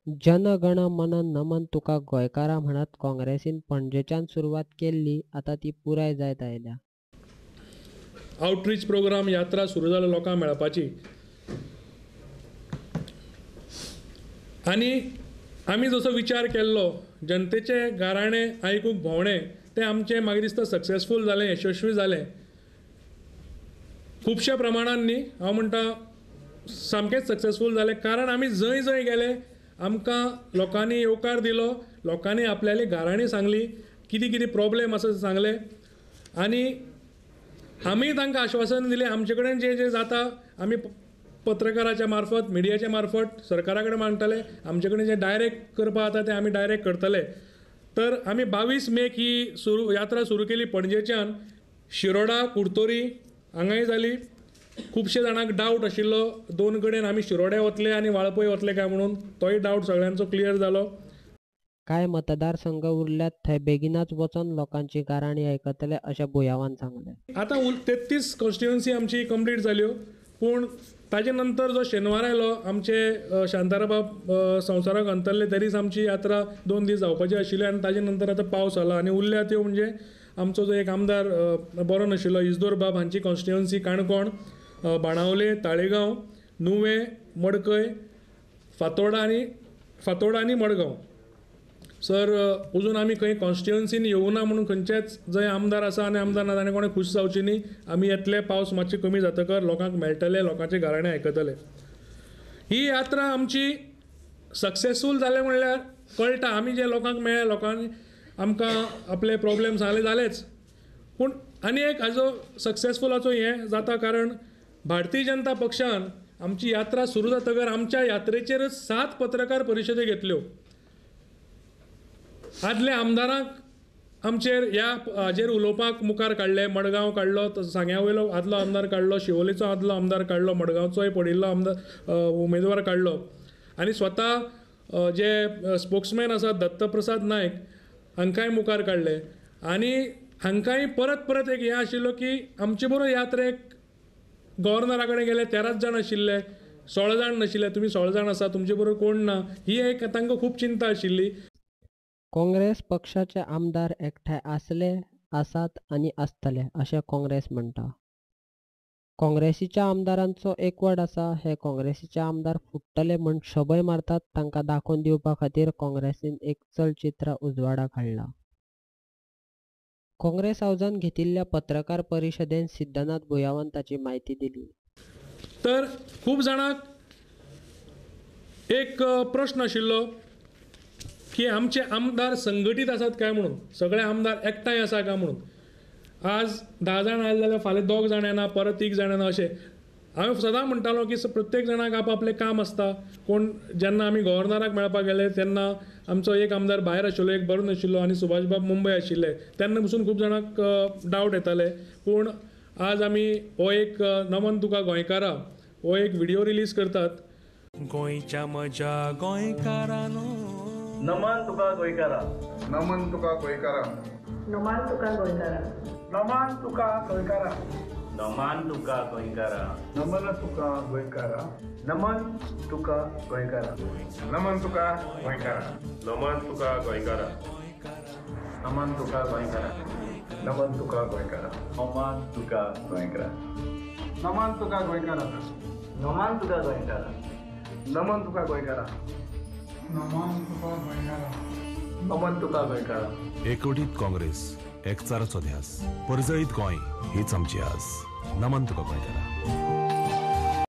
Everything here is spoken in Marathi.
जन गण मन नमन तुका गोंयकारा म्हणत काँग्रेसीन पणजेच्यान सुरवात केल्ली आतां ती पुराय जायत आयल्या. आउटरीच प्रोग्राम यात्रा सुरू जालो लोकांक मेळपाची. आनी आमी जसो विचार केल्लो जनतेचे गाराणे आयकूंक भोंवणे तें आमचें म्हाका दिसता सक्सेसफूल जालें, यशस्वी जालें. खुबश्या प्रमाणान न्ही, हांव म्हणटा सामकेंच सक्सेसफूल जालें. कारण आमी जंय जंय गेले आमकां लोकांनी येवकार दिलो, लोकांनी आपल्याली गाराणी सांगली, कितें कितें प्रॉब्लेम आसा ते सांगले. आनी आमी तांकां आश्वासन दिलें आमचे कडेन जें जें जाता आमी पत्रकाराच्या मार्फत, मिडियाच्या मार्फत सरकारा कडेन मांडटले. आमचे कडेन जें डायरेक्ट करपा जाता तें आमी डायरेक्ट करतले. तर आमी 22 मेक ही यात्रा सुरू केली पणजेच्यान. शिरोडा, कुडतोरी हांगाय जाली. खुबशे जाणांक डावट आशिल्लो 2 कडेन आमी शिरोड्या वतले आनी वाळपय वतले काय म्हणून, तोय डावट सगळ्यांचो क्लियर जालो. कांय मतदारसंघ उरल्यात थंय बेगिनाच वचोन लोकांची गाराणी आयकतले अशें बुयावान सांगलें. आतां 33 कॉन्स्टिट्युएन्सी आमची कंप्लीट जाल्यो. पूण ताजे नंतर जो शेनवार आयलो आमचे शांताराबाब संवसाराक अंतरले त्या दीस आमची यात्रा 2 दीस जावपाची आशिल्ली. आनी ताजे नंतर आतां पावस आला आनी उरल्या त्यो म्हणजे आमचो जो एक आमदार बरो नाशिल्लो इजदोर बाब हांची कॉन्स्टिट्युएन्सी काणकोण, बाणावले, ताळेगांव, नुवें, मडकय, फातोर्डा आनी मडगांव. सर अजून आमी खंय कॉन्स्टिट्युएन्सीन येवना म्हणून खंयचेच जंय आमदार आसा आनी आमदार ना ताणें कोणें खूश जावची न्ही. आमी येतले पावस मातशें कमी जातकर लोकांक मेळटले, लोकांचे गाराणे आयकतले. ही यात्रा आमची सक्सेसफूल जालें म्हणल्यार कळटा. आमी जे लोकांक मेळ्ळे, लोकांनी आमकां आपले प्रॉब्लेम सांगले जालेच. पूण आनी एक हाजो सक्सेसफूल हाचो हें जाता कारण भारतीय जनता पक्षान आमची यात्रा सुरू जातकर आमच्या यात्रेचेरच 7 पत्रकार परिशदे घेतल्यो. आदले आमदारांक आमचेर ह्या हाजेर उलोवपाक मुखार काडले. मडगांव काडलो, सांग्या वयलो आदलो आमदार काडलो, शिवोलेचो आदलो आमदार काडलो, मडगांवचोय पडिल्लो उमेदवार काडलो. आनी स्वता जे स्पोक्समॅन आसात दत्तप्रसाद नायक हांकांय मुखार काडले. आनी हांकांय परत परत एक हें आशिल्लो की आमचे बरोबर यात्रेक गव्हर्नरा कडेन गेले 13च जाण आशिल्ले, 16 जाण नाशिल्ले. तुमी 16 जाण आसा, तुमचे बरोबर कोण ना, ही एक तांकां खूब चिंता आशिल्ली. काँग्रेस पक्षाचे आमदार एकठांय आसले, आसात आनी आसतले अशें काँग्रेस म्हणटा. काँग्रेसीच्या आमदारांचो एकवट आसा. हे काँग्रेसीचे आमदार फुट्टले म्हूण शबय मारतात तांकां दाखोवन दिवपा खातीर काँग्रेसीन एक चलचित्र उजवाडाक हाडलां. काँग्रेस हावजान घेतिल्ल्या पत्रकार परिशदेंत सिद्धनाथ बुयावान ताची म्हायती दिली. तर खूब जाणांक एक प्रश्न आशिल्लो की आमचे आमदार संघटीत आसात काय म्हणून, सगळे आमदार एकठांय आसा काय म्हणून. आज 10 जाण आयले जाल्यार फाल्यां 2 जाण येना, परत 1 जाण येना अशें. हांवें सदां म्हणटालो की प्रत्येक जाणाक आपआपलें काम आसता. कोण जेन्ना आमी गव्हर्नराक मेळपाक गेले तेन्ना आमचो एक आमदार भायर आशिल्लो, एक बरो नाशिल्लो आनी सुभाषबाब मुंबय आशिल्ले. तेन्ना पसून खूब जाणांक डावट येताले. पूण आज आमी हो एक नमन तुका गोंयकारा हो एक व्हिडिओ रिलीज करतात. गोंयच्या म्हज्या गोंयकारानो, नमन तुका गोंयकारा, नमन तुका गोंयकारा, नमन तुका गोंयकारा, नमन तुका गोंयकारा, नमन तुका गोंयकारा, नमन तुका गोंयकारा, नमन तुका गोंयकारा, नमन तुका गोंयकारा, नमन तुका गोंयकारा, नमन तुका गोंयकारा, नमन तुका गोंयकारा, नमन तुका गोंयकारा, नमन तुका गोंयकारा, नमन तुका गोंयकारा, नमन तुका गोंयकारा, नमन तुका गोंयकारा, नमन तुका गोंयकारा. एकवटीत काँग्रेस, एकचाराचो ध्यास, परजळीत गोंय हीच आमची आस. नमन तुका गोंयकारा.